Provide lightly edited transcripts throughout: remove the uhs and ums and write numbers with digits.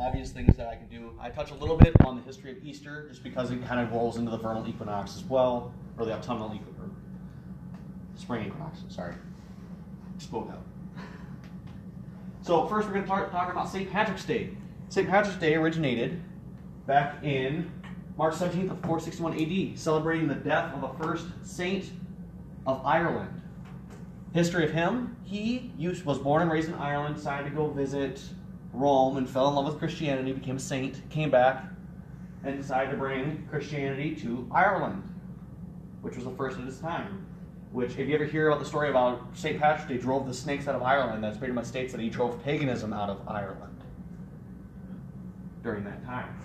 obvious things that I can do. I touch a little bit on the history of Easter, just because it kind of rolls into the vernal equinox as well, or the autumnal equinox, or spring equinox, sorry. Spoke out. So first we're going to talk about St. Patrick's Day. St. Patrick's Day originated back in March 17th of 461 AD, celebrating the death of the first saint of Ireland. History of him, he was born and raised in Ireland, decided to go visit Rome and fell in love with Christianity, became a saint, came back, and decided to bring Christianity to Ireland, which was the first of its time. Which, if you ever hear about the story about St. Patrick's Day drove the snakes out of Ireland, that's pretty much states that he drove paganism out of Ireland during that time.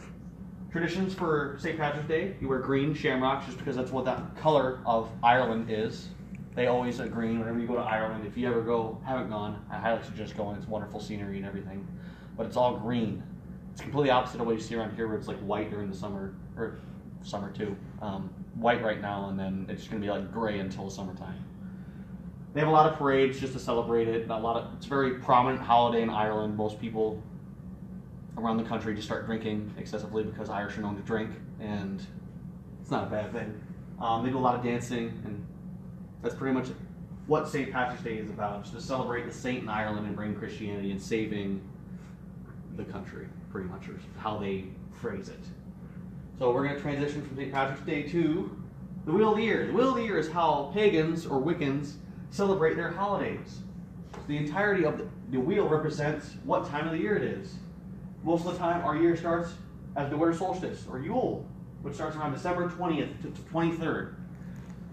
Traditions for St. Patrick's Day, you wear green shamrocks just because that's what that color of Ireland is. They always are green whenever you go to Ireland. If you ever haven't gone, I highly suggest going. It's wonderful scenery and everything. But it's all green. It's completely opposite of what you see around here where it's like white during the summer, or summer too. White right now, and then it's going to be like gray until the summertime. They have a lot of parades just to celebrate it. It's a very prominent holiday in Ireland. Most people around the country just start drinking excessively because Irish are known to drink, and it's not a bad thing. They do a lot of dancing, and that's pretty much what St. Patrick's Day is about, just to celebrate the saint in Ireland and bring Christianity and saving the country, pretty much, or how they phrase it. So we're going to transition from St. Patrick's Day to the Wheel of the Year. The Wheel of the Year is how pagans or Wiccans celebrate their holidays. So the entirety of the wheel represents what time of the year it is. Most of the time, our year starts as the winter solstice, or Yule, which starts around December 20th to 23rd.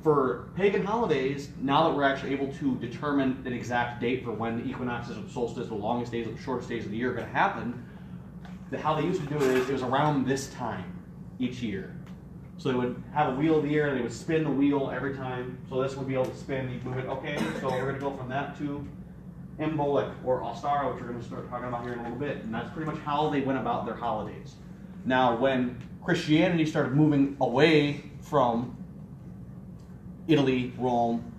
For pagan holidays, now that we're actually able to determine an exact date for when the equinoxes of solstice, the longest days, the shortest days of the year are going to happen, how they used to do it is it was around this time each year. So they would have a wheel of the year, and they would spin the wheel every time. So this would be able to spin, you move it. Okay, so we're going to go from that to Imbolc or Oester, which we're going to start talking about here in a little bit. And that's pretty much how they went about their holidays. Now, when Christianity started moving away from Italy, Rome,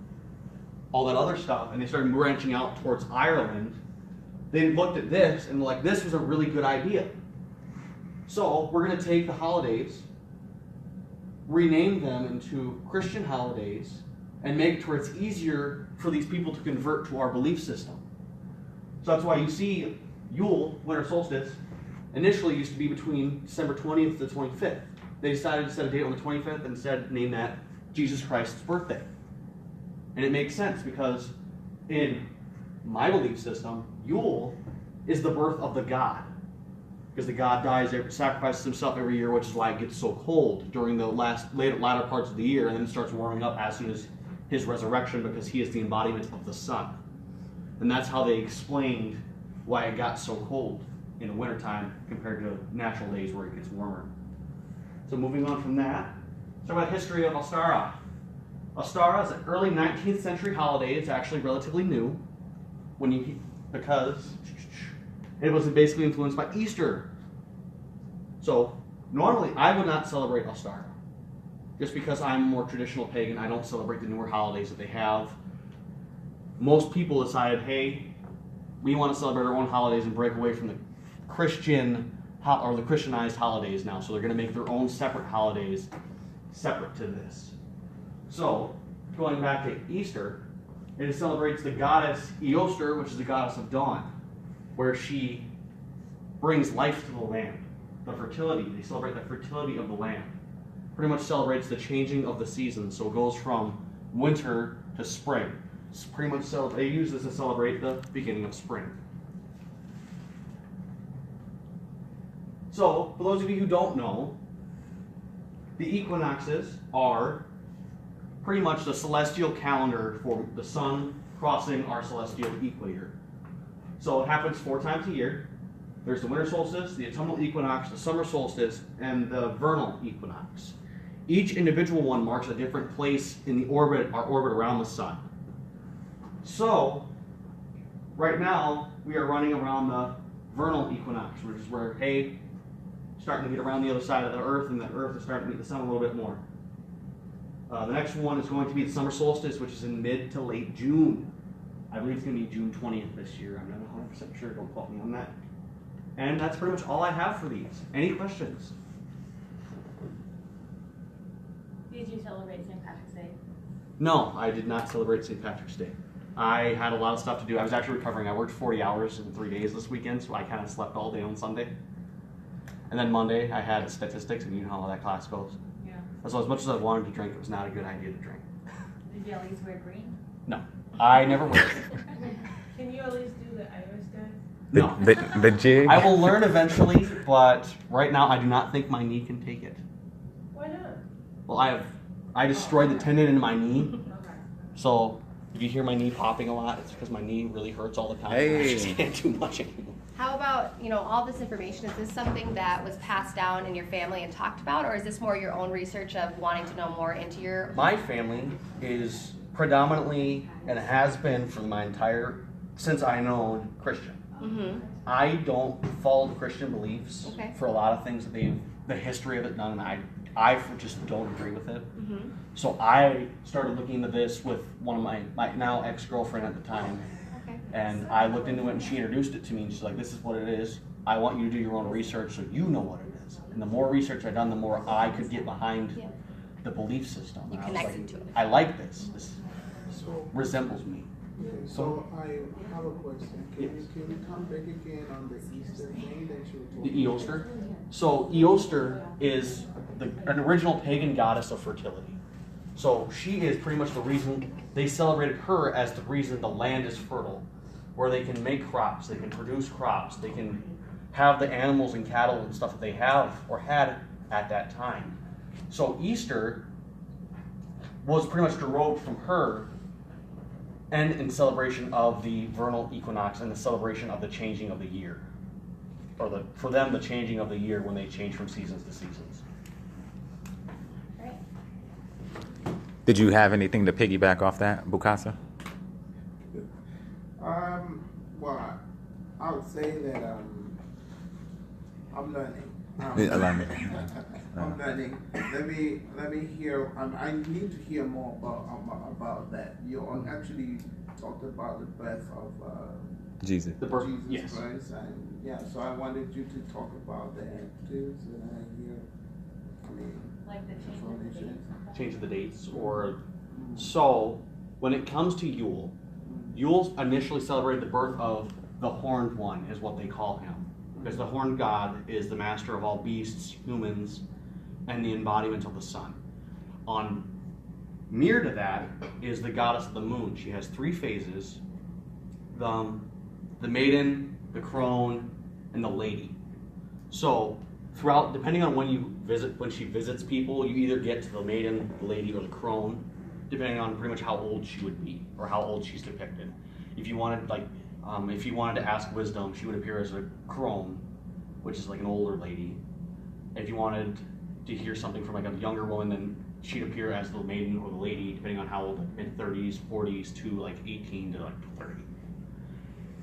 all that other stuff, and they started branching out towards Ireland, they looked at this and were like, this was a really good idea. So we're going to take the holidays, rename them into Christian holidays, and make it to where it's easier for these people to convert to our belief system. So that's why you see Yule, winter solstice, initially used to be between December 20th to the 25th. They decided to set a date on the 25th and instead name that Jesus Christ's birthday. And it makes sense because in my belief system, Yule is the birth of the god. Because the god dies, sacrifices himself every year, which is why it gets so cold during the latter parts of the year, and then it starts warming up as soon as his resurrection, because he is the embodiment of the sun. And that's how they explained why it got so cold in the wintertime compared to natural days where it gets warmer. So moving on from that, let's talk about the history of Oester. Oester is an early 19th century holiday. It's actually relatively new because it was basically influenced by Easter. So normally I would not celebrate Oester. Just because I'm a more traditional pagan, I don't celebrate the newer holidays that they have. Most people decided, hey, we want to celebrate our own holidays and break away from the Christian or the Christianized holidays now. So they're going to make their own separate holidays separate to this. So going back to Easter, it celebrates the goddess Eostre, which is the goddess of dawn, where she brings life to the land, the fertility. They celebrate the fertility of the land. Pretty much celebrates the changing of the seasons, so it goes from winter to spring. It's pretty much they use this to celebrate the beginning of spring. So, for those of you who don't know, the equinoxes are pretty much the celestial calendar for the sun crossing our celestial equator. So it happens 4 times a year. There's the winter solstice, the autumnal equinox, the summer solstice, and the vernal equinox. Each individual one marks a different place in the orbit, our orbit around the sun. So, right now, we are running around the vernal equinox, which is where, hey, starting to get around the other side of the Earth, and the Earth is starting to meet the sun a little bit more. The next one is going to be the summer solstice, which is in mid to late June. I believe it's going to be June 20th this year. I'm not 100% sure. Don't quote me on that. And that's pretty much all I have for these. Any questions? Did you celebrate St. Patrick's Day? No, I did not celebrate St. Patrick's Day. I had a lot of stuff to do. I was actually recovering. I worked 40 hours in 3 days this weekend, so I kind of slept all day on Sunday. And then Monday, I had statistics, and you know how that class goes. Yeah. So as much as I wanted to drink, it was not a good idea to drink. Did you at least wear green? No, I never will. Can you at least do the Eostre? No. The jig? I will learn eventually, but right now I do not think my knee can take it. Why not? Well, I destroyed the tendon in my knee, Okay. so if you hear my knee popping a lot, it's because my knee really hurts all the time. Hey. I just can't do much anymore. How about, all this information, is this something that was passed down in your family and talked about, or is this more your own research of wanting to know more into your... My family is predominantly, and has been for my since I know, Christian. Mm-hmm. I don't follow the Christian beliefs Okay. for a lot of things that the history of it done, and I just don't agree with it. Mm-hmm. So I started looking into this with one of my now ex-girlfriend at the time, Okay. and I looked into it, and she introduced it to me, and she's like, this is what it is. I want you to do your own research so you know what it is. And the more research I've done, the more I could get behind Yeah. the belief system. You And I was connected like, to it. I like this. This So, resembles me. okay, so I have a question. Can we come back again on the Easter thing that you were The talking about? Eostre. So Eostre is an original pagan goddess of fertility. So she is pretty much the reason they celebrated her as the reason the land is fertile, where they can make crops, they can produce crops, they can have the animals and cattle and stuff that they have or had at that time. So Easter was pretty much derived from her, and in celebration of the vernal equinox and the celebration of the changing of the year. Or for them, the changing of the year when they change from seasons to seasons. Great. Did you have anything to piggyback off that, Bukasa? Well, I would say that I'm learning. I'm learning. Let me hear. I need to hear more about that. You actually talked about the birth of Jesus. The birth, Jesus yes. Christ, and yeah. So I wanted you to talk about that too. So that I hear. Like the change of the dates? Change of the dates. So, when it comes to Yule, Yule's initially celebrated the birth of the Horned One, is what they call him. Because the Horned God is the master of all beasts, humans, and the embodiment of the sun. On mirror to that is the goddess of the moon. She has 3 phases: the maiden, the crone, and the lady. So throughout, depending on when she visits people, you either get to the maiden, the lady, or the crone, depending on pretty much how old she would be or how old she's depicted. If you wanted to ask wisdom, she would appear as a crone, which is like an older lady. If you wanted to hear something from like a younger woman, then she'd appear as the maiden or the lady, depending on how old, like mid-30s, 40s to like 18 to like 30.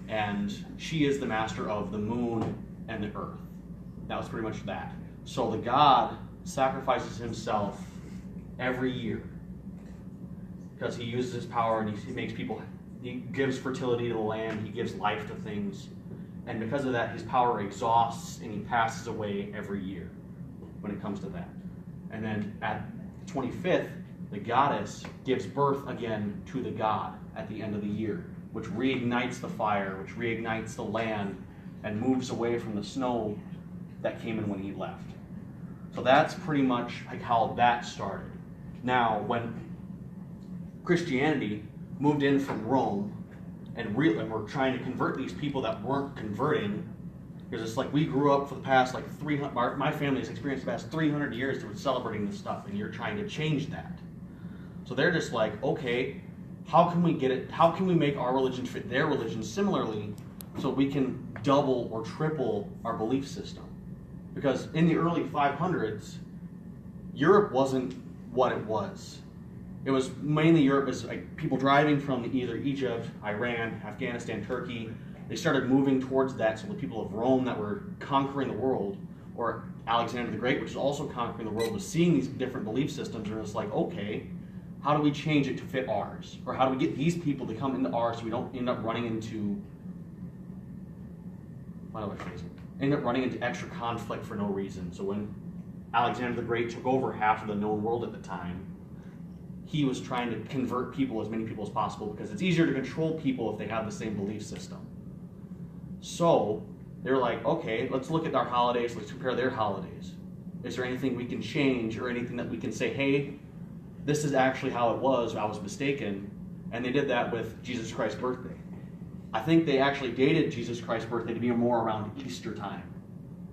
And she is the master of the moon and the earth. That was pretty much that. So the god sacrifices himself every year because he uses his power and he makes people, he gives fertility to the land, he gives life to things. And because of that, his power exhausts and he passes away every year when it comes to that. And then at the 25th, the goddess gives birth again to the god at the end of the year, which reignites the fire, which reignites the land, and moves away from the snow that came in when he left. So that's pretty much like how that started. Now, when Christianity moved in from Rome, and we're trying to convert these people that weren't converting, because it's like we grew up for the past like 300, my family has experienced the past 300 years through celebrating this stuff, and you're trying to change that. So they're just like, okay, how can we make our religion fit their religion similarly so we can double or triple our belief system? Because in the early 500s, Europe wasn't what it was. It was mainly Europe as like people driving from either Egypt, Iran, Afghanistan, Turkey. They started moving towards that, so the people of Rome that were conquering the world, or Alexander the Great, which is also conquering the world, was seeing these different belief systems, and it's like, okay, how do we change it to fit ours? Or how do we get these people to come into ours so we don't end up running into, what do I phrase it? ended up running into extra conflict for no reason. So when Alexander the Great took over half of the known world at the time, he was trying to convert people, as many people as possible, because it's easier to control people if they have the same belief system. So they're like, okay, let's look at our holidays, let's compare their holidays. Is there anything we can change or anything that we can say, hey, this is actually how it was, I was mistaken? And they did that with Jesus Christ's birthday. I think they actually dated Jesus Christ's birthday to be more around Easter time.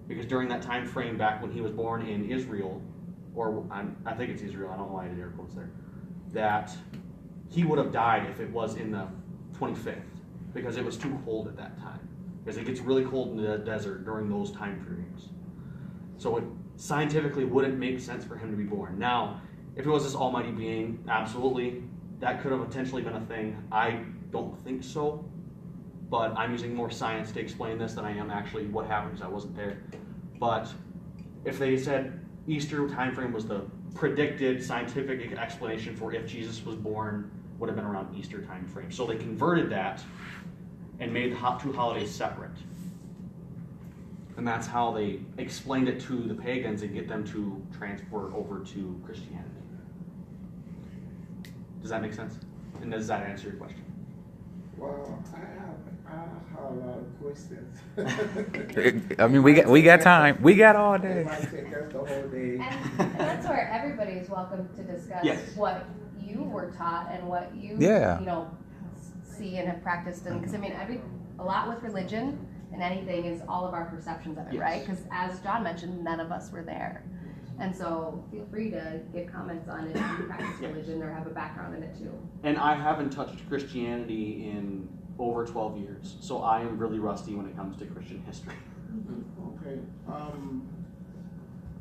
Because during that time frame back when he was born in Israel, or I think it's Israel, I don't know why I did air quotes there, that he would have died if it was in the 25th, because it was too cold at that time. Because it gets really cold in the desert during those time periods. So it scientifically wouldn't make sense for him to be born. Now, if it was this almighty being, absolutely, that could have potentially been a thing. I don't think so, but I'm using more science to explain this than I am actually what happened, because I wasn't there. But if they said Easter time frame was the predicted scientific explanation for if Jesus was born, would have been around Easter time frame. So they converted that and made the two holidays separate. And that's how they explained it to the pagans and get them to transfer over to Christianity. Does that make sense? And does that answer your question? Well, I have a lot of questions. I mean, we got time. We got all It day. might take us the whole day. And that's where everybody is welcome to discuss Yes. what you were taught and what you, Yeah. you know, see and have practiced. And because I mean, a lot with religion and anything is all of our perceptions of it, Yes. right? Because as John mentioned, none of us were there. And so feel free to give comments on it if you practice Yes. religion or have a background in it too. And I haven't touched Christianity in over 12 years, so I am really rusty when it comes to Christian history. Okay.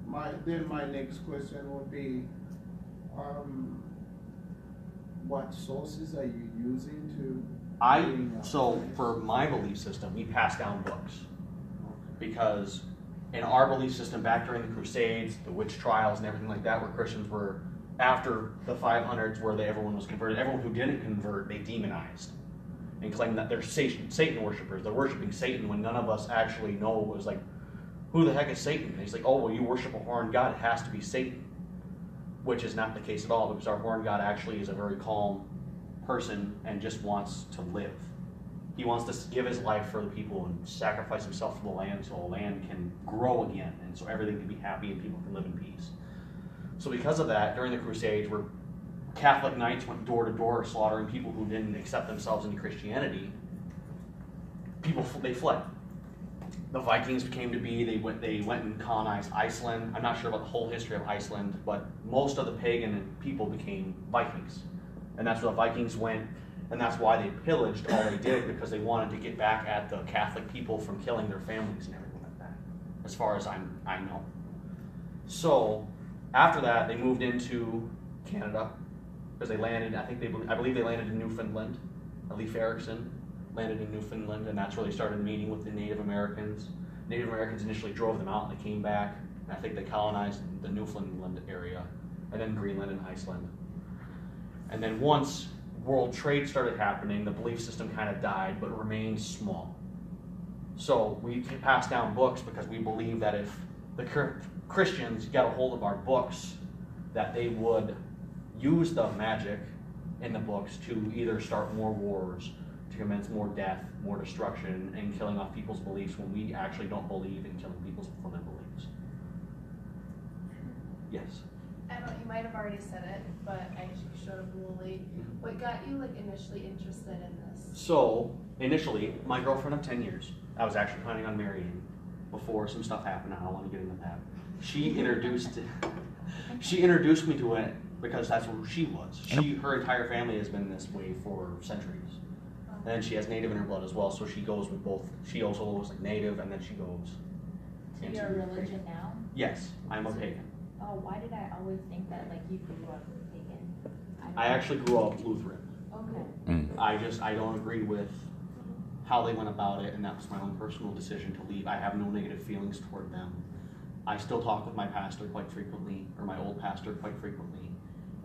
My next question would be, what sources are you using to? So for my belief system, we pass down books, because in our belief system back during the Crusades, the witch trials and everything like that, where Christians were after the 500s, where everyone was converted, everyone who didn't convert, they demonized and claimed that they're Satan worshipers. They're worshiping Satan when none of us actually know. It was like, who the heck is Satan? And he's like, oh, well, you worship a horned god, it has to be Satan. Which is not the case at all, because our horned god actually is a very calm person and just wants to live. He wants to give his life for the people and sacrifice himself for the land so the land can grow again and so everything can be happy and people can live in peace. So because of that, during the Crusades, where Catholic knights went door to door slaughtering people who didn't accept themselves into Christianity, they fled. The Vikings came to be, they went and colonized Iceland. I'm not sure about the whole history of Iceland, but most of the pagan people became Vikings. And that's where the Vikings went, and that's why they pillaged all they did, because they wanted to get back at the Catholic people from killing their families and everything like that, as far as I know. So after that, they moved into Canada, because they landed, I believe they landed in Newfoundland. Leif Erikson landed in Newfoundland, and that's where they started meeting with the Native Americans. Native Americans initially drove them out, and they came back, and I think they colonized the Newfoundland area, and then Greenland and Iceland. And then once world trade started happening, the belief system kind of died, but remained small. So we passed down books because we believe that if the Christians got a hold of our books, that they would use the magic in the books to either start more wars, to commence more death, more destruction, and killing off people's beliefs when we actually don't believe in killing people for their beliefs. Yes. I don't know, you might have already said it, but I actually showed up a little late. What got you initially interested in this? So, initially, my girlfriend of 10 years, I was actually planning on marrying before some stuff happened. I don't want to get into that. She introduced me to it because that's who she was. Her entire family has been this way for centuries. And she has Native in her blood as well, so she goes with both. She also was Native, and then she goes So you're a religion now? Yes, I'm a pagan. Oh, why did I always think that you grew up pagan? I actually grew up Lutheran. Okay. I don't agree with how they went about it, and that was my own personal decision to leave. I have no negative feelings toward them. I still talk with my pastor quite frequently, or my old pastor quite frequently.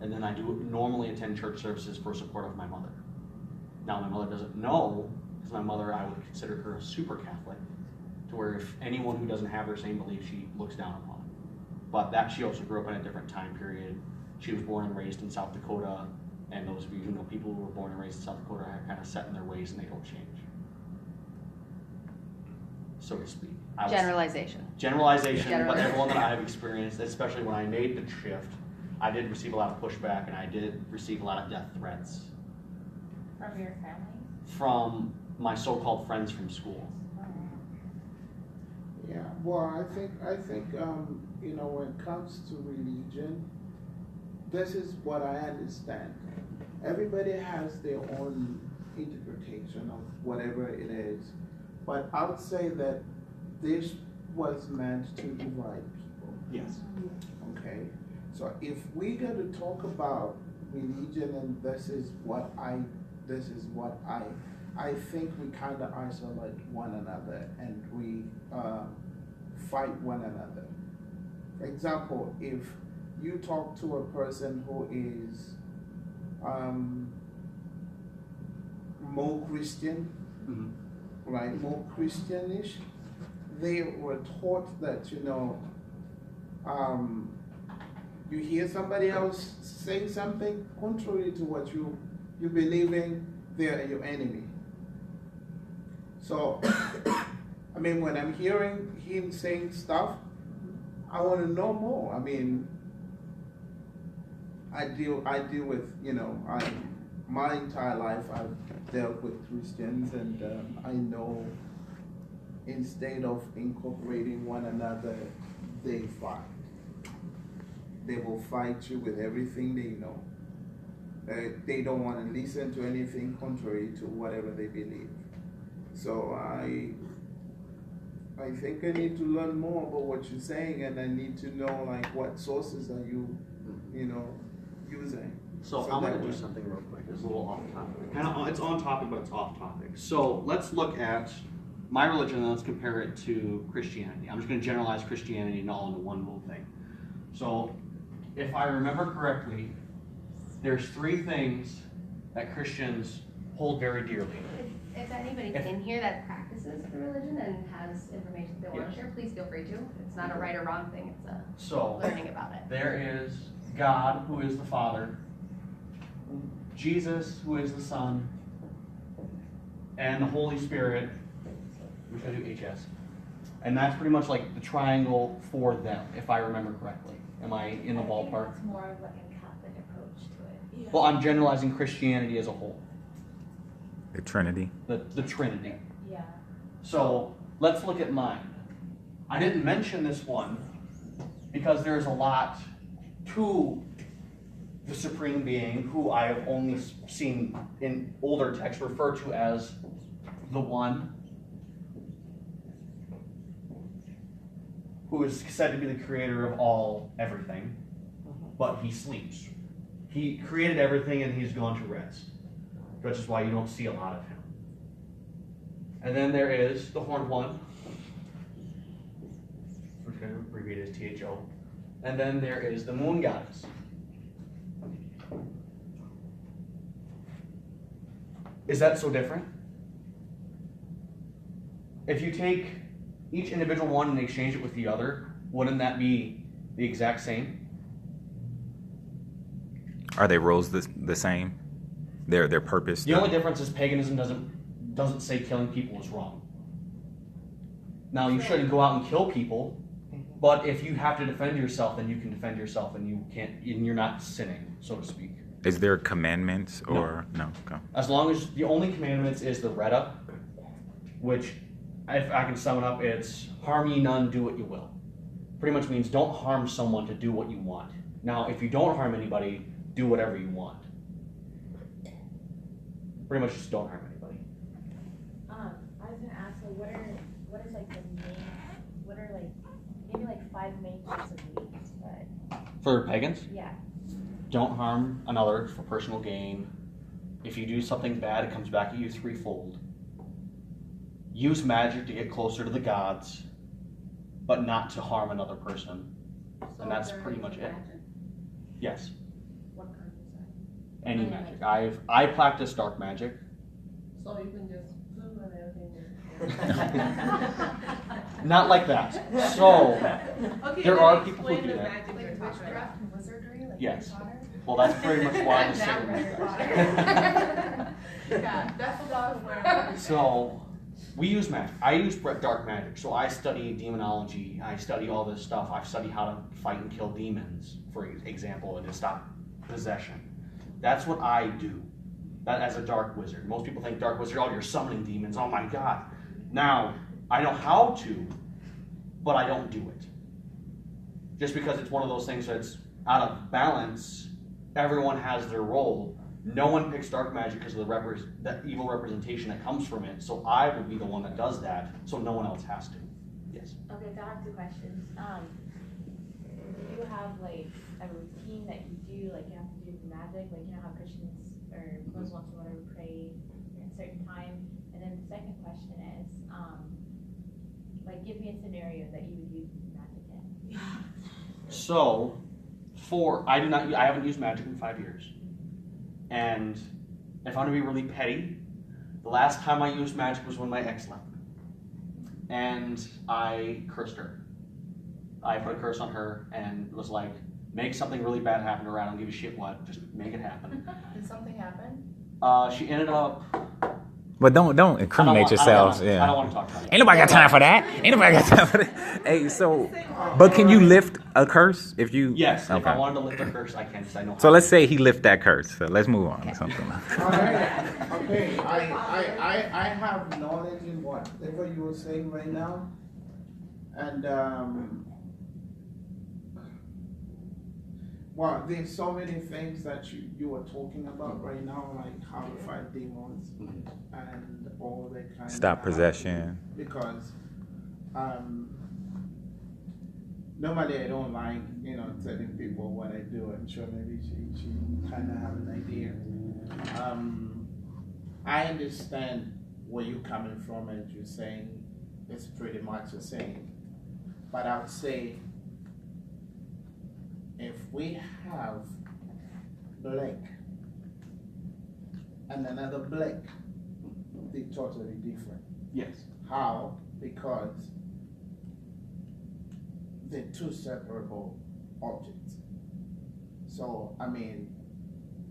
And then I do normally attend church services for support of my mother. Now, my mother doesn't know, because my mother, I would consider her a super Catholic. to where if anyone who doesn't have her same belief, she looks down upon. But that she also grew up in a different time period. She was born and raised in South Dakota, and those of you who know people who were born and raised in South Dakota are kind of set in their ways and they don't change, so to speak. Generalization. Generalization, but Generalization. everyone that I've experienced, especially when I made the shift, I did receive a lot of pushback and I did receive a lot of death threats From your family? from my so-called friends from school. Yeah, well, I think, you know, when it comes to religion, this is what I understand. Everybody has their own interpretation of whatever it is. But I would say that this was meant to divide people. Yes. Okay? So if we got to talk about religion and this is what I think we kind of isolate one another and we fight one another. For example, if you talk to a person who is more Christian, right, more Christianish, they were taught that, you know, you hear somebody else saying something contrary to what you believe in, they're your enemy. So, I mean, when I'm hearing him saying stuff, I want to know more. I mean, I deal with, you know, my entire life I've dealt with Christians, and I know instead of incorporating one another, they fight. They will fight you with everything they know. They don't want to listen to anything contrary to whatever they believe. So I think I need to learn more about what you're saying, and I need to know, like, what sources are you know, using. So I'm going to do something real quick. It's a little off topic. Kind of, it's on topic, but it's off topic. So let's look at my religion and let's compare it to Christianity. I'm just going to generalize Christianity and all into one little thing. So if I remember correctly, there's 3 things that Christians hold very dearly. If anybody's in here that practices the religion and has information they want to share, please feel free to. It's not a right or wrong thing, it's a learning about it. There is God, who is the Father, Jesus, who is the Son, and the Holy Spirit, which I do HS. And that's pretty much like the triangle for them, if I remember correctly. Am I in the ballpark? It's more of like a Catholic approach to it. Well, I'm generalizing Christianity as a whole. The Trinity. The Trinity. Yeah. So let's look at mine. I didn't mention this one because there's a lot to the Supreme Being, who I have only seen in older texts referred to as the One, who is said to be the creator of all everything, but he sleeps. He created everything and he's gone to rest, which is why you don't see a lot of him. And then there is the Horned One, which I'm going to abbreviate as THO. And then there is the Moon Goddess. Is that so different? If you take each individual one and exchange it with the other, wouldn't that be the exact same? Are their roles the same? Their purpose? The only difference is paganism doesn't say killing people is wrong. Now, you shouldn't go out and kill people, but if you have to defend yourself, then you can defend yourself, and you're not sinning, so to speak. Is there commandments or no? Okay. As long as the only commandments is the Retta, which, if I can sum it up, it's harm ye none, do what you will. Pretty much means don't harm someone to do what you want. Now, if you don't harm anybody, do whatever you want. Pretty much just don't harm anybody. I was gonna ask, so what is like the main, what are like, maybe like 5 main types of beliefs, but For pagans, yeah. don't harm another for personal gain. If you do something bad, it comes back at you threefold. Use magic to get closer to the gods, but not to harm another person. And that's pretty much it. Yes, What kind is that? any magic. I practice dark magic. So you can just Not like that. So, Okay, there then are people who explain do the that. magic Like you're talking about. witchcraft and wizardry, like Yes. Harry Potter? Well, that's pretty much why I was Not saying Harry that. Potter. Yeah, that's what I was wearing. So, we use magic. I use dark magic. So I study demonology. I study all this stuff. I study how to fight and kill demons, for example, and to stop possession. That's what I do. That as a dark wizard. Most people think dark wizard, oh, you're summoning demons. Oh my God. Now, I know how to, but I don't do it. Just because it's one of those things that's out of balance, everyone has their role. No one picks dark magic because of the evil representation that comes from it. So I will be the one that does that, so no one else has to. Yes. Okay, so I have 2 questions. Do you have like a routine that you do, like you have to do the magic, like you know how Christians or Muslims or whatever pray at a certain time? And then the second question is, like give me a scenario that you would use magic in. So, I haven't used magic in 5 years. And if I'm gonna be really petty, the last time I used magic was when my ex left me. And I cursed her. I put a curse on her and was like, make something really bad happen to her. I don't give a shit what, just make it happen. Did something happen? She ended up. But don't incriminate yourselves. I Yeah. don't want to talk about it. Ain't nobody got time for that. Ain't nobody got time for that. Hey, so, but can you lift a curse if you? Yes, if Okay. I wanted to lift a curse, I can, because I know how. So let's say he lift that curse. So let's move on to something else. All right. Okay. I have knowledge in whatever you were saying right now, and well, there's so many things that you were talking about right now, like how to fight demons and all that kind Stop of possession. because normally I don't like telling people what I do. I'm sure maybe she kind of have an idea. I understand where you're coming from, and you're saying it's pretty much the same, but I would say if we have black and another black, they're totally different. Yes. How? Because they're 2 separable objects. So, I mean,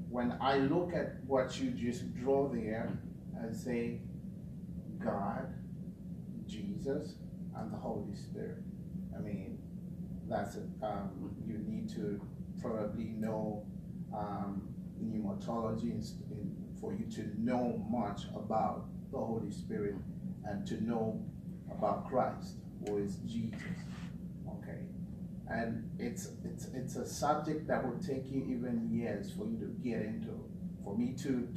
when I look at what you just draw there and say God, Jesus, and the Holy Spirit, I mean, that's it. You need to probably know pneumatology for you to know much about the Holy Spirit and to know about Christ, who is Jesus. Okay, and it's a subject that will take you even years for you to get into. For me to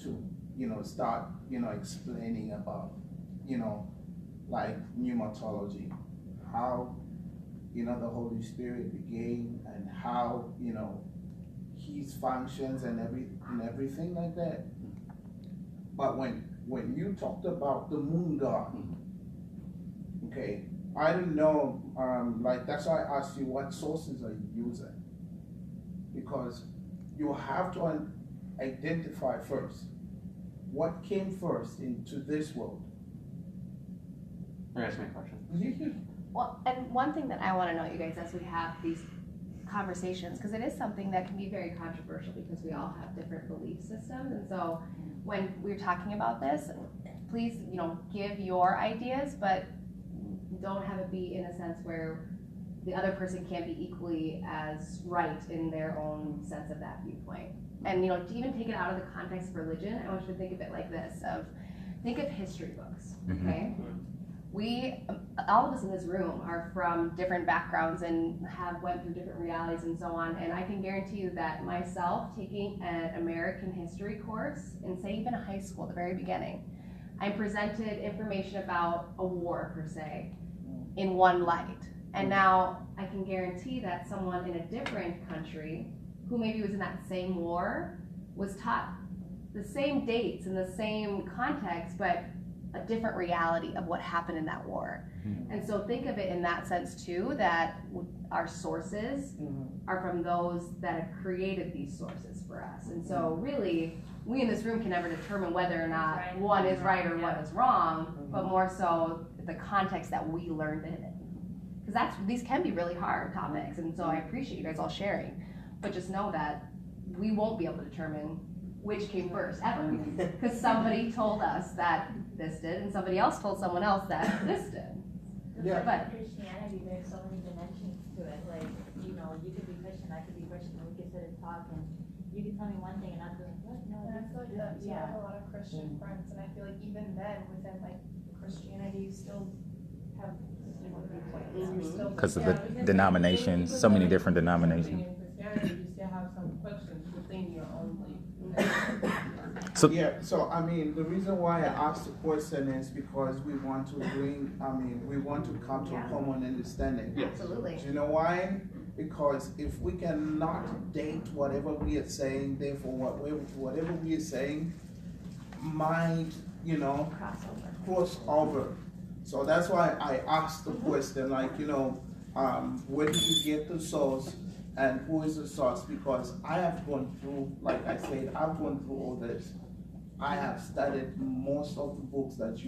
start explaining about like pneumatology, how the Holy Spirit began and how his functions and everything like that. But when you talked about the moon god, okay, I didn't know, like that's why I asked you what sources are you using, because you have to identify first what came first into this world. You're asking me a question. Well, and one thing that I want to know, you guys, as we have these conversations, because it is something that can be very controversial because we all have different belief systems. And so when we're talking about this, please, give your ideas, but don't have it be in a sense where the other person can't be equally as right in their own sense of that viewpoint. And, to even take it out of the context of religion, I want you to think of it like this, think of history books, okay? All of us in this room are from different backgrounds and have went through different realities and so on. And I can guarantee you that myself taking an American history course in, say, even high school at the very beginning, I'm presented information about a war per se in one light. And now I can guarantee that someone in a different country who maybe was in that same war was taught the same dates and the same context, but a different reality of what happened in that war. And so think of it in that sense too, that our sources are from those that have created these sources for us. And so really, we in this room can never determine whether or not one is right or one is wrong, but more so the context that we learned it because these can be really hard topics, and so I appreciate you guys all sharing. But just know that we won't be able to determine which came first ever, because somebody told us that this did, and somebody else told someone else that this did. Yeah. But Christianity, there's so many dimensions to it. Like, you know, you could be Christian, I could be Christian, we could sit and talk, and you could tell me one thing, and I'd be like, what? No, And I feel like that too. I yeah. have a lot of Christian friends, and I feel like even then, within like Christianity, you still have different viewpoints. You're still Because of Yeah, the because denominations, so many different denominations. In Christianity, you still have some questions within your own belief. So Yeah, so I mean, the reason why I asked the question is because we want to we want to come to a common understanding. Absolutely. Do you know why? Because if we cannot date whatever we are saying, therefore whatever we are saying might, cross over. So that's why I asked the question, like, where did you get the source and who is the source? Because I have gone through, like I said, I've gone through all this. I have studied most of the books that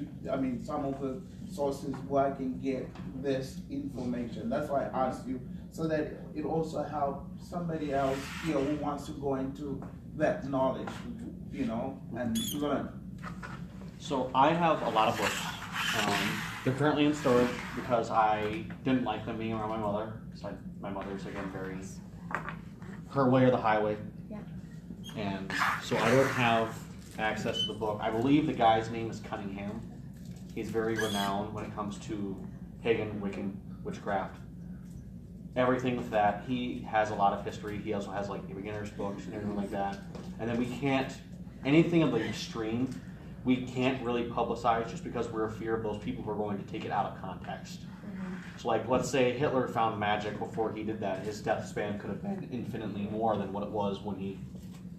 some of the sources where I can get this information. That's why I asked you, so that it also helps somebody else here who wants to go into that knowledge, and learn. So I have a lot of books. They're currently in storage because I didn't like them being around my mother. So my mother's, again, very her way or the highway. Yeah. And so I don't have access to the book. I believe the guy's name is Cunningham. He's very renowned when it comes to pagan, Wiccan, witchcraft. Everything with that. He has a lot of history. He also has like the beginner's books and everything like that. And then we can't, anything of the extreme, we can't really publicize just because we're a fear of those people who are going to take it out of context. So like, let's say Hitler found magic before he did that. His death span could have been infinitely more than what it was when he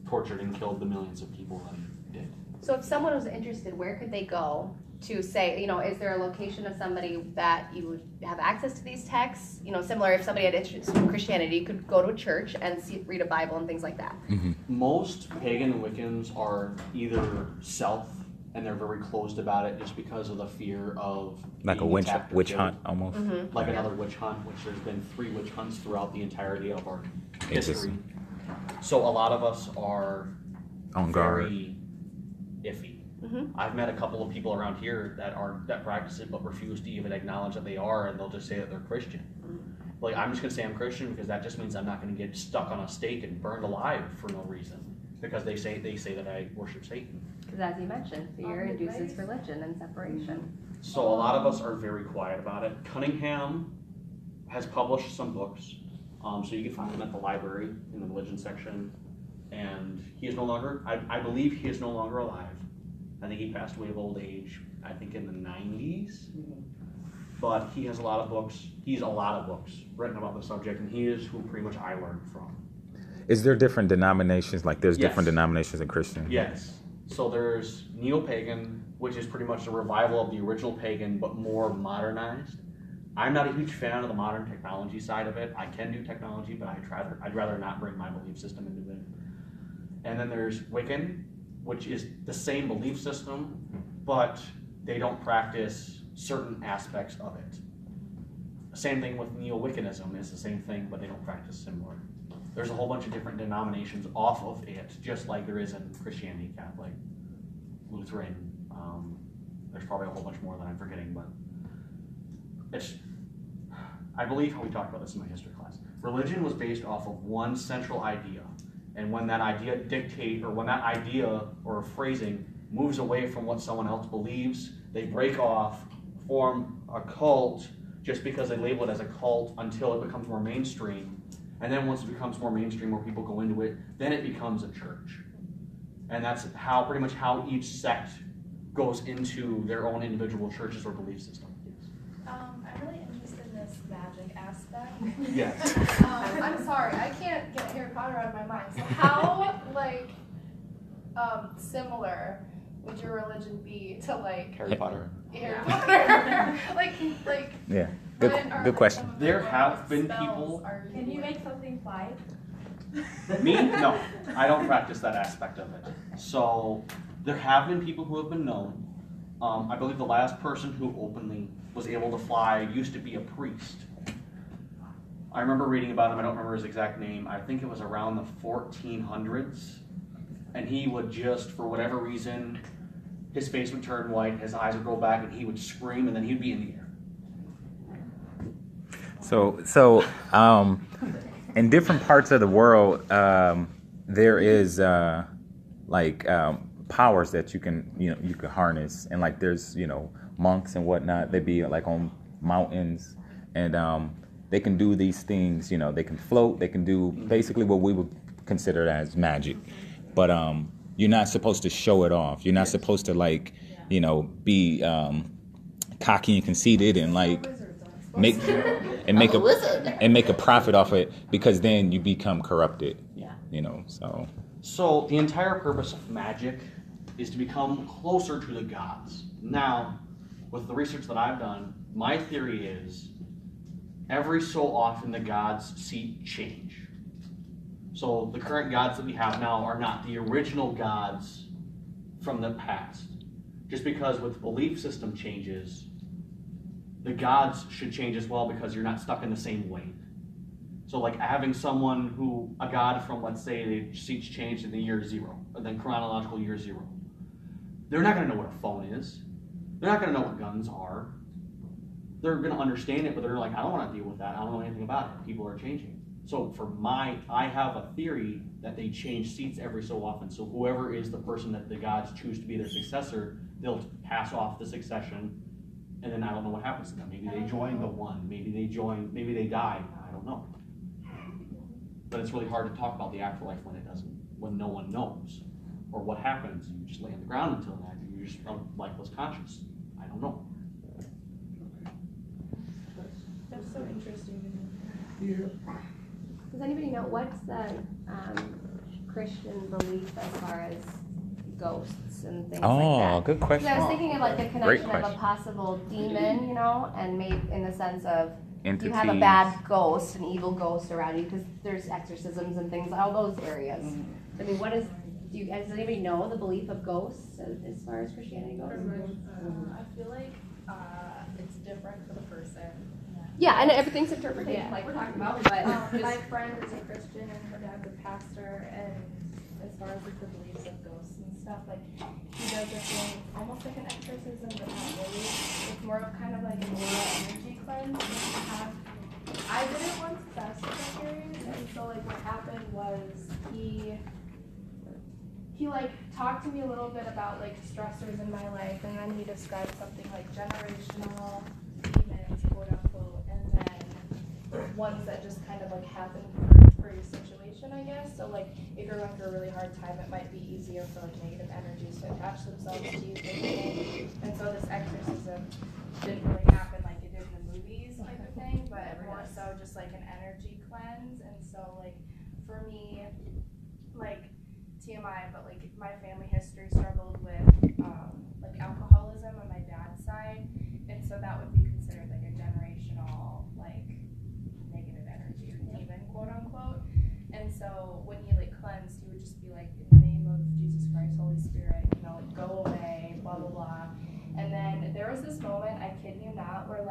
tortured and killed the millions of people that he did. So if someone was interested, where could they go to say, is there a location of somebody that you would have access to these texts? Similar, if somebody had interest in Christianity, you could go to a church and read a Bible and things like that. mm-hmm. Most pagan and Wiccans are either self, and they're very closed about it just because of the fear of Like a being witch attacked or witch killed. hunt almost. Mm-hmm. Like another witch hunt, which there's been 3 witch hunts throughout the entirety of our history. So a lot of us are On guard. very iffy. Mhm. I've met a couple of people around here that practice it but refuse to even acknowledge that they are, and they'll just say that they're Christian. Like, I'm just gonna say I'm Christian because that just means I'm not gonna get stuck on a stake and burned alive for no reason because they say that I worship Satan. Because as you mentioned, fear induces religion and separation. So a lot of us are very quiet about it. Cunningham has published some books, so you can find them at the library in the religion section. And he is no longer, I believe he is no longer alive. I think he passed away of old age, I think in the 90s. But he has a lot of books. He's a lot of books written about the subject, and he is who pretty much I learned from. Is there different denominations? Like there's Yes. different denominations in Christian? Yes. So there's neo-pagan, which is pretty much a revival of the original pagan, but more modernized. I'm not a huge fan of the modern technology side of it. I can do technology, but I'd rather not bring my belief system into it. And then there's Wiccan, which is the same belief system, but they don't practice certain aspects of it. Same thing with Neo-Wiccanism, is the same thing, but they don't practice similar. There's a whole bunch of different denominations off of it, just like there is in Christianity, Catholic, Lutheran. There's probably a whole bunch more that I'm forgetting, but I believe how we talked about this in my history class. Religion was based off of one central idea, and when that idea or phrasing moves away from what someone else believes, they break off, form a cult, just because they label it as a cult until it becomes more mainstream. And then once it becomes more mainstream, more people go into it, then it becomes a church. And that's pretty much how each sect goes into their own individual churches or belief system. I'm really interested in this magic aspect. Yes. I'm sorry, I can't get Harry Potter out of my mind. So how, similar would your religion be to, Harry Potter. Harry Potter? Yeah. what are, Good question. some of There the have been spells people- are Can you make something fly? Me? No, I don't practice that aspect of it. So there have been people who have been known. I believe the last person who openly was able to fly used to be a priest. I remember reading about him. I don't remember his exact name. I think it was around the 1400s. And he would just, for whatever reason, his face would turn white, his eyes would roll back, and he would scream, and then he'd be in the air. So, in different parts of the world, there is powers that you can harness, and like there's monks and whatnot. They be like on mountains, and they can do these things. They can float. They can do basically what we would consider as magic, but you're not supposed to show it off. You're not supposed to be cocky and conceited and make a profit off it, because then you become corrupted. So the entire purpose of magic is to become closer to the gods. Now, with the research that I've done, my theory is every so often the gods' seat change. So the current gods that we have now are not the original gods from the past. Just because with belief system changes, the gods should change as well, because you're not stuck in the same way. So like having a god from, let's say, the seats changed in the year 0, or then chronological year 0. They're not going to know what a phone is. They're not going to know what guns are. They're going to understand it, but they're like, I don't want to deal with that. I don't know anything about it. People are changing. So I have a theory that they change seats every so often. So whoever is the person that the gods choose to be their successor, they'll pass off the succession, and then I don't know what happens to them. Maybe they join the one. Maybe they die. I don't know. But it's really hard to talk about the afterlife when no one knows. Or what happens. You just lay on the ground until that. You're just lifeless conscious. I don't know. That's so interesting. Does anybody know what's the Christian belief as far as ghosts and things like that? Oh, good question. I was thinking of the connection of a question. possible demon, and maybe in the sense of you have a Entities. bad ghost, an evil ghost around you, because there's exorcisms and things, all those areas. I mean, does anybody know the belief of ghosts as far as Christianity goes? I feel like it's different for the person. Yeah, and everything's interpretation, Yeah. like we're talking about, but My friend is a Christian and her dad's a pastor, and as far as the beliefs of ghosts and stuff, he does a thing almost like an exorcism, but not really. It's more of kind of like an energy cleanse. I did it once, that's what I'm curious, and so what happened was he talked to me a little bit about stressors in my life, and then he described something like generational demons, quote unquote, and then ones that just kind of happen for your situation, I guess. So if you're going through a really hard time, it might be easier for negative energies to attach themselves to you. And so this exorcism didn't really happen like it did in the movies type of thing, but more so just an energy cleanse. And so for me, TMI, but my family history struggled with alcoholism on my dad's side, and so that would be considered a generational negative energy or demon, quote unquote. And so when he cleansed, he would just be in the name of Jesus Christ, Holy Spirit, go away, blah blah blah. And then there was this moment, I kid you not, where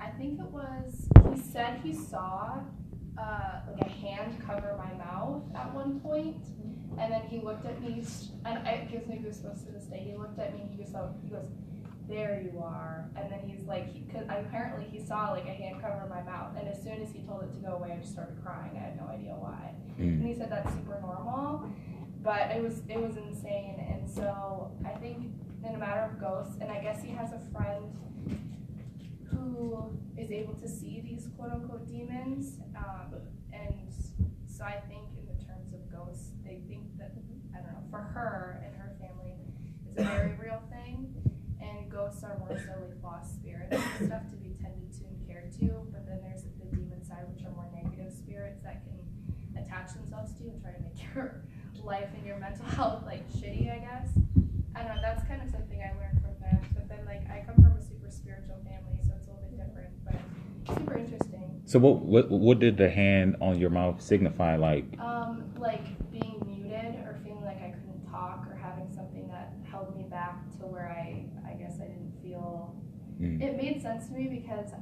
I think it was, he said he saw a hand cover my mouth at one point, and then he looked at me, and it gives me goosebumps to this day. He looked at me and he goes, there you are. And then he's because apparently he saw a hand cover my mouth, and as soon as he told it to go away, I just started crying. I had no idea why. And he said that's super normal, but it was insane. And so I think in a matter of ghosts, and I guess he has a friend who is able to see these quote unquote demons, and so I think in the terms of ghosts, they think that, I don't know, for her and her family, it's a very real thing, and ghosts are more so lost spirits and stuff to be tended to and cared to, but then there's the demon side, which are more negative spirits that can attach themselves to you and try to make your life and your mental health shitty, I guess. I don't know, that's kind of something I learned from them, but then I come from a super spiritual family, so it's a little bit different, but super interesting. So what did the hand on your mouth signify? Being muted or feeling like I couldn't talk or having something that held me back to where I guess I didn't feel. It made sense to me because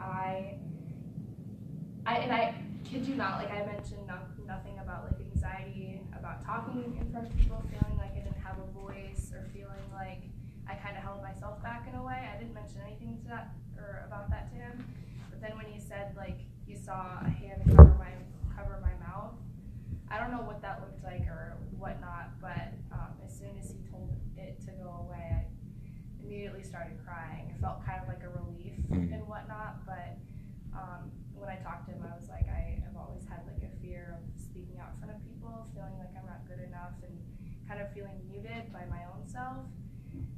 I kid you not, like I mentioned nothing about like anxiety, about talking in front of people, feeling like I didn't have a voice, or feeling like I kind of held myself back in a way. I didn't mention anything to that or about that to him. But then when he said like he saw a hand cover my mouth, I don't know what that looked like or whatnot, but as soon as he told it to go away, I immediately started crying. It felt kind of like a relief and whatnot, but when I talked to him, I was like, I have always had like a fear of speaking out in front of people, feeling like I'm not good enough, and kind of feeling muted by my own self.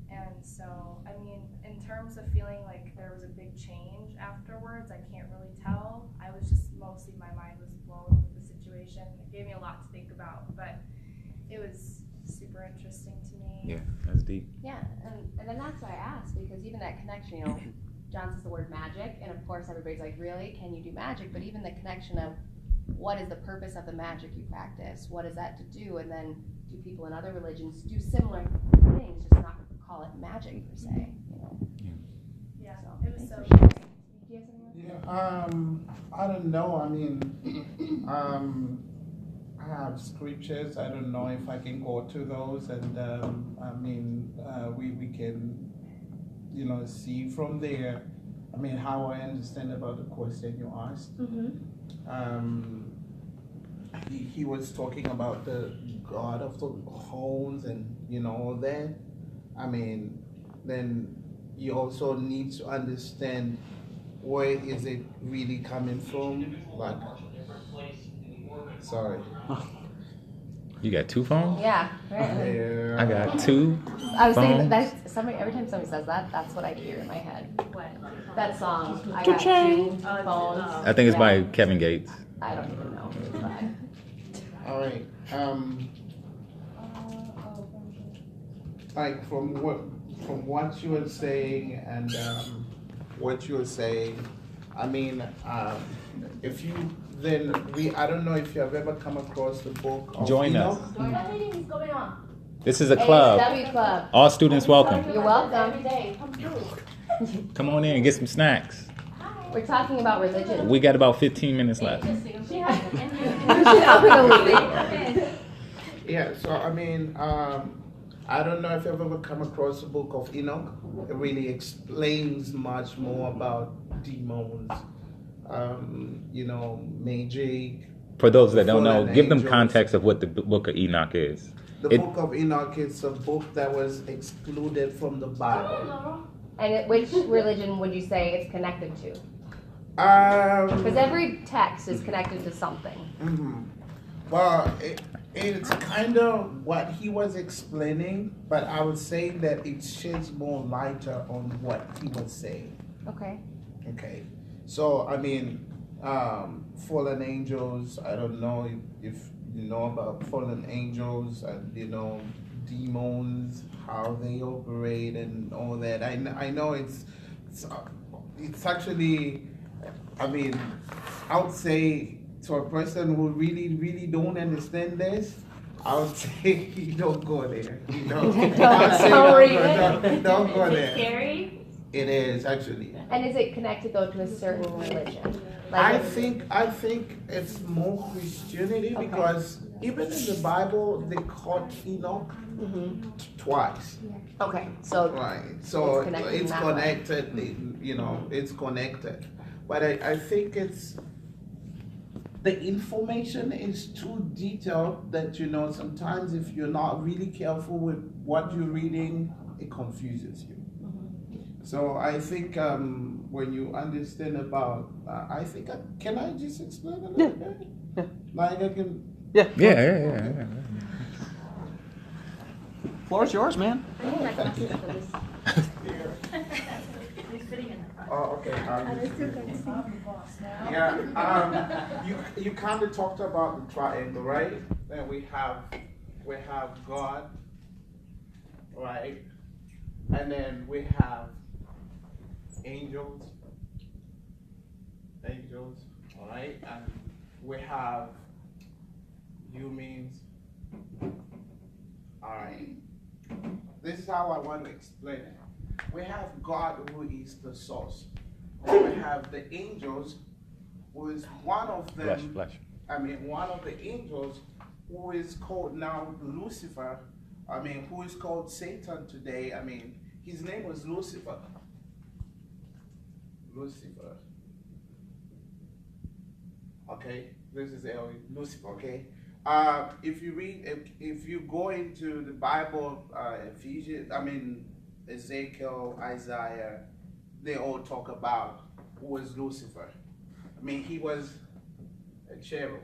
And so, I mean, in terms of feeling like there was a big change afterwards, I can't really tell. I was just mostly, my mind was blown with the situation. It gave me a lot to think about, but it was super interesting to me. Yeah, that's deep. Yeah, and then that's why I asked, because even that connection, you know, John says the word magic, and of course everybody's like, really, can you do magic? But even the connection of what is the purpose of the magic you practice? What is that to do? And then do people in other religions do similar things, just not call it magic per se, you know? Yeah, So, it was so thanks for sharing. Do you have something else? Yeah, I don't know. I mean, I have scriptures. I don't know if I can go to those, and I mean, we can, you know, see from there. I mean, how I understand about the question you asked. He was talking about the God of the horns and you know all that. I mean, then you also need to understand where is it really coming from. Like, sorry. You got two phones? Yeah, right. Yeah. I got two. I was thinking phones. that somebody, every time somebody says that, that's what I hear in my head. What? That song, I got two phones. I think it's by Yeah. Kevin Gates. I don't even know. But All right. Like from what you were saying and what you were saying, I mean, if you then I don't know if you have ever come across the book of Join Enoch. us. What meeting is going on? This is a club. ASW Club. All students welcome. You're welcome. Every day, come through. Come on in and get some snacks. We're talking about religion. We got about 15 minutes left. Yeah, so I mean, I don't know if you've ever come across the book of Enoch. It really explains much more about demons, you know, magic. For those that don't know, Fallen give them angels. context of what the book of Enoch is. The book of Enoch is a book that was excluded from the Bible. And which religion would you say it's connected to? Because every text is connected to something. Well, it's kind of what he was explaining, but I would say that it sheds more lighter on what he was saying. Okay. Okay, so I mean, fallen angels. I don't know if you know about fallen angels and you know demons, how they operate and all that. I know it's actually. I mean, I would say to a person who really don't understand this, I would say you don't go there. You know, don't go there. Scary? It is actually. And is it connected though to a certain religion? I think it's more Christianity because even in the Bible they caught Enoch twice. Okay, so Right. So It's connected in it's that connected. You know, it's connected. But I think it's the information is too detailed that you know sometimes if you're not really careful with what you're reading, it confuses you. So I think when you understand about, I think can I just explain a little bit? Yeah. Like I can. Yeah. Floor's yours, man. Oh, okay. You kind of talked about the triangle, right? Then we have God, right? And then we have angels, all right? And we have humans, all right? This is how I want to explain it. We have God who is the source. We have the angels was one of them. Bless. I mean, one of the angels who is called now Lucifer. I mean, who is called Satan today. I mean, his name was Lucifer. Lucifer. Okay, this is Lucifer. Okay. If you read, if you go into the Bible, Ezekiel, Isaiah, they all talk about who was Lucifer. I mean, he was a cherub.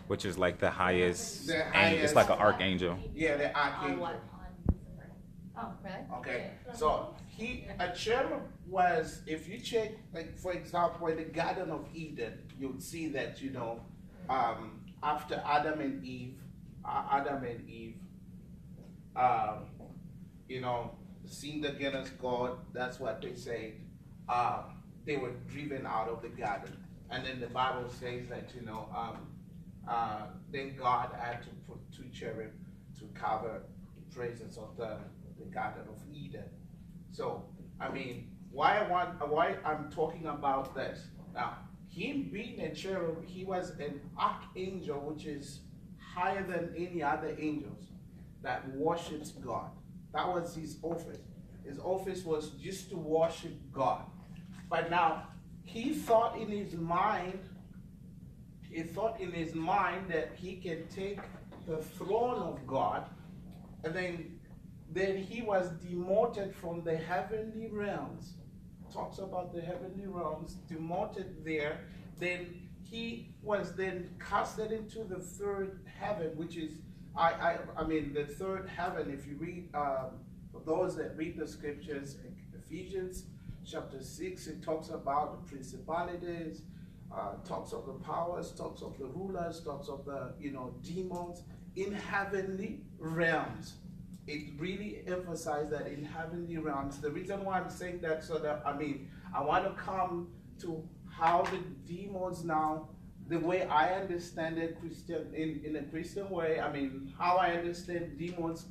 Which is like the highest. The It's highest- like an archangel. Yeah, the On archangel. what? On Lucifer. Oh, really? Okay, so a cherub was, if you check, like for example, in the Garden of Eden, you'll see that, after Adam and Eve, sinned against God, that's what they say, they were driven out of the garden. And then the Bible says that, then God had to put two cherub to cover the presence of the Garden of Eden. So, I mean, why I'm talking about this now? Him being a cherub, he was an archangel, which is higher than any other angels that worships God. That was his office. His office was just to worship God. But now he thought in his mind that he can take the throne of God, and then he was demoted from the heavenly realms. Talks about the heavenly realms, demoted there. Then he was then casted into the third heaven, which is, the third heaven. If you read, for those that read the scriptures, Ephesians chapter 6, it talks about the principalities, talks of the powers, talks of the rulers, talks of the demons in heavenly realms. It really emphasized that in heavenly realms. The reason why I'm saying that, so that I want to come to how the demons now, the way I understand it, in a Christian way. How I understand demons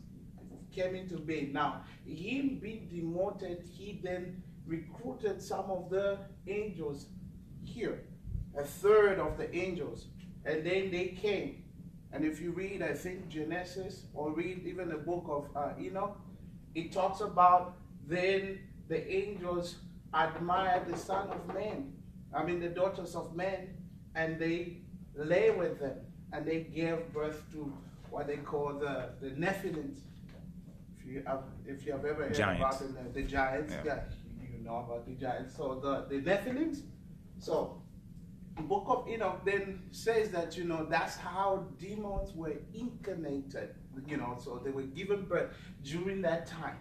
came into being. Now, him being demoted, he then recruited some of the angels here, a third of the angels, and then they came. And if you read, I think Genesis, or read even the book of Enoch, it talks about then the angels admired the son of man, the daughters of men, and they lay with them, and they gave birth to what they call the Nephilim. If you have ever heard Giants. about the giants, yeah, you know about the giants. So the Nephilim. So the book of Enoch then says that, that's how demons were incarnated, so they were given birth during that time.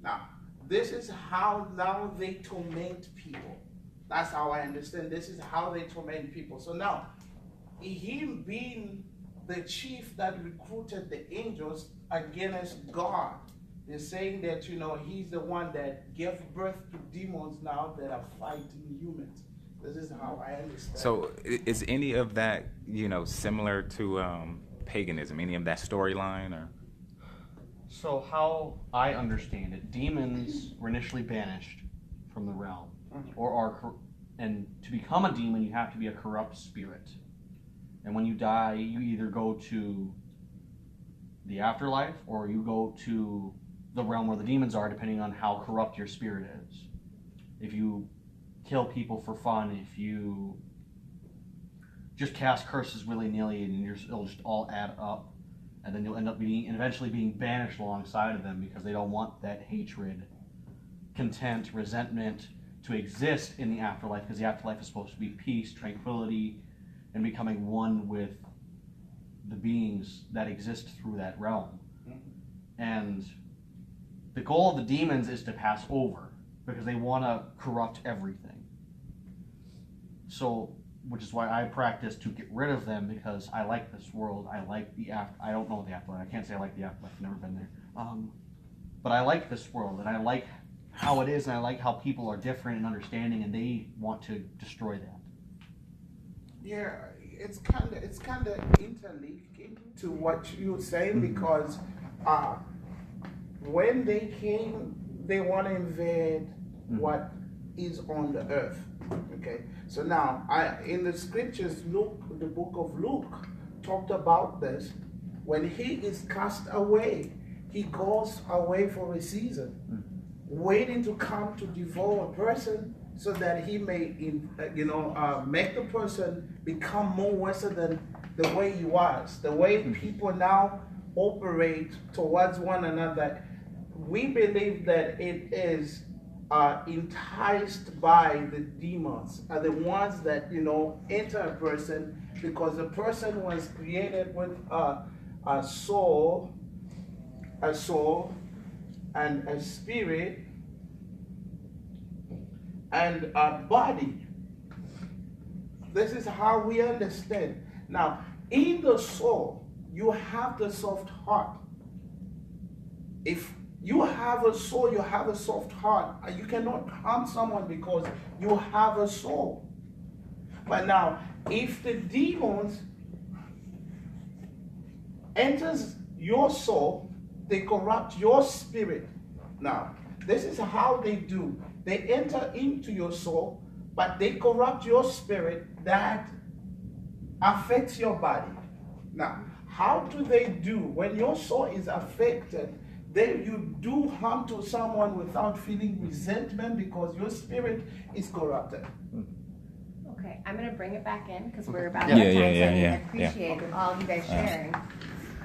Now, this is how now they torment people. That's how I understand. This is how they torment people. So now, him being the chief that recruited the angels against God, they're saying that, he's the one that gave birth to demons now that are fighting humans. This is how I understand. So is any of that, similar to paganism? Any of that storyline, or? So how I understand it, demons were initially banished from the realm, and to become a demon, you have to be a corrupt spirit. And when you die, you either go to the afterlife or you go to the realm where the demons are, depending on how corrupt your spirit is. If you kill people for fun, if you just cast curses willy-nilly, and it'll just all add up, and then you'll end up eventually being banished alongside of them, because they don't want that hatred, contempt, resentment to exist in the afterlife, because the afterlife is supposed to be peace, tranquility, and becoming one with the beings that exist through that realm. And the goal of the demons is to pass over, because they want to corrupt everything. So, which is why I practice to get rid of them, because I like this world. I like the I don't know the afterlife. I can't say I like the afterlife. I've never been there. But I like this world, and I like how it is, and I like how people are different in understanding, and they want to destroy that. Yeah, it's kind of interlinked to what you're saying, because when they came, they want to invade what is on the earth. Okay, so now in the scriptures, Luke, the book of Luke, talked about this. When he is cast away, he goes away for a season, waiting to come to devour a person, so that he may, make the person become more worse than the way he was. The way people now operate towards one another, we believe that it is enticed by the demons, are the ones that enter a person, because the person was created with a soul, and a spirit, and a body. This is how we understand. Now, in the soul, you have the soft heart. If you have a soul, you have a soft heart. You cannot harm someone because you have a soul. But now, if the demons enters your soul, they corrupt your spirit. Now, this is how they do. They enter into your soul, but they corrupt your spirit. That affects your body. Now, how do they do? When your soul is affected, then you do harm to someone without feeling resentment because your spirit is corrupted. Okay, I'm gonna bring it back in because we're about Yeah. out of time, so Yeah. I appreciate all of you guys sharing.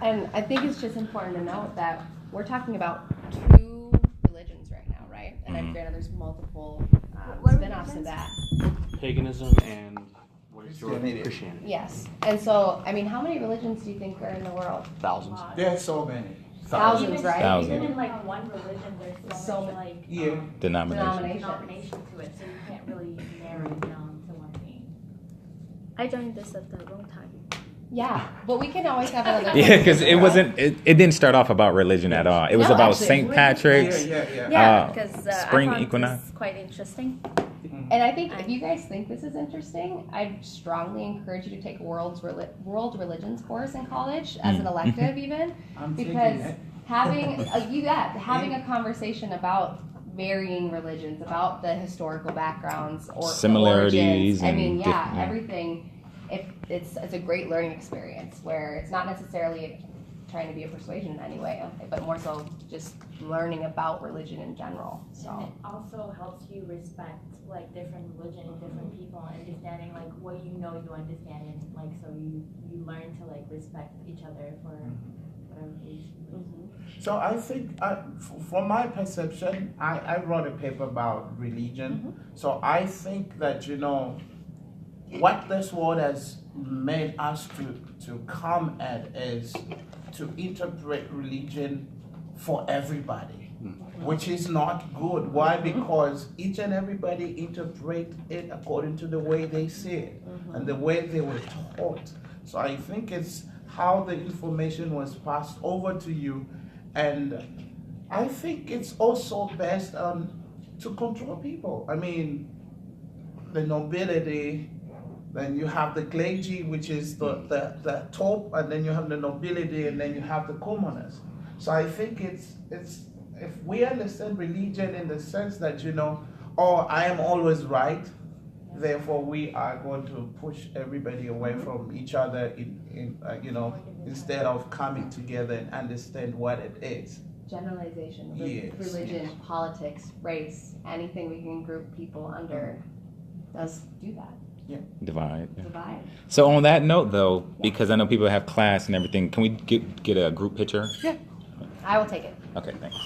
And I think it's just important to note that we're talking about two religions right now, right? And I'm granted there's multiple spin-offs of that. Paganism and Christianity. Yes. And so, I mean, how many religions do you think are in the world? Thousands. There are so many. Thousands, right? Thousands. Even in like one religion, there's so much like Yeah. Denomination. denomination to it, so you can't really narrow it down to one thing. I joined this at the wrong time. Yeah, but we can always have another. Yeah, because it wasn't. It didn't start off about religion at all. It was No, about actually, St. Patrick's. Yeah, because spring I found equinox. this quite interesting. And I think if you guys think this is interesting, I strongly encourage you to take a world religions course in college as an elective, even because having having a conversation about varying religions, about the historical backgrounds or Similarities the origins. I mean, and yeah, different- everything. It's a great learning experience where it's not necessarily trying to be a persuasion in any way, but more so just learning about religion in general. And So it also helps you respect like different religion and different people, and understanding like what you understand, and like so you learn to like respect each other for whatever reason. So I think, from my perception, I wrote a paper about religion. So I think that, what this world has made us to come at is to interpret religion for everybody, which is not good. Why? Because each and everybody interpret it according to the way they see it and the way they were taught. So I think it's how the information was passed over to you, and I think it's also best to control people. I mean, the nobility. Then you have the clergy, which is the top, and then you have the nobility, and then you have the commoners. So I think it's if we understand religion in the sense that I am always right, therefore we are going to push everybody away from each other instead of coming together and understand what it is. generalization, Yes, religion, politics, race, anything we can group people under does do that. Divide. Divide. So on that note, though, because I know people have class and everything, can we get a group picture? I will take it. Okay, thanks.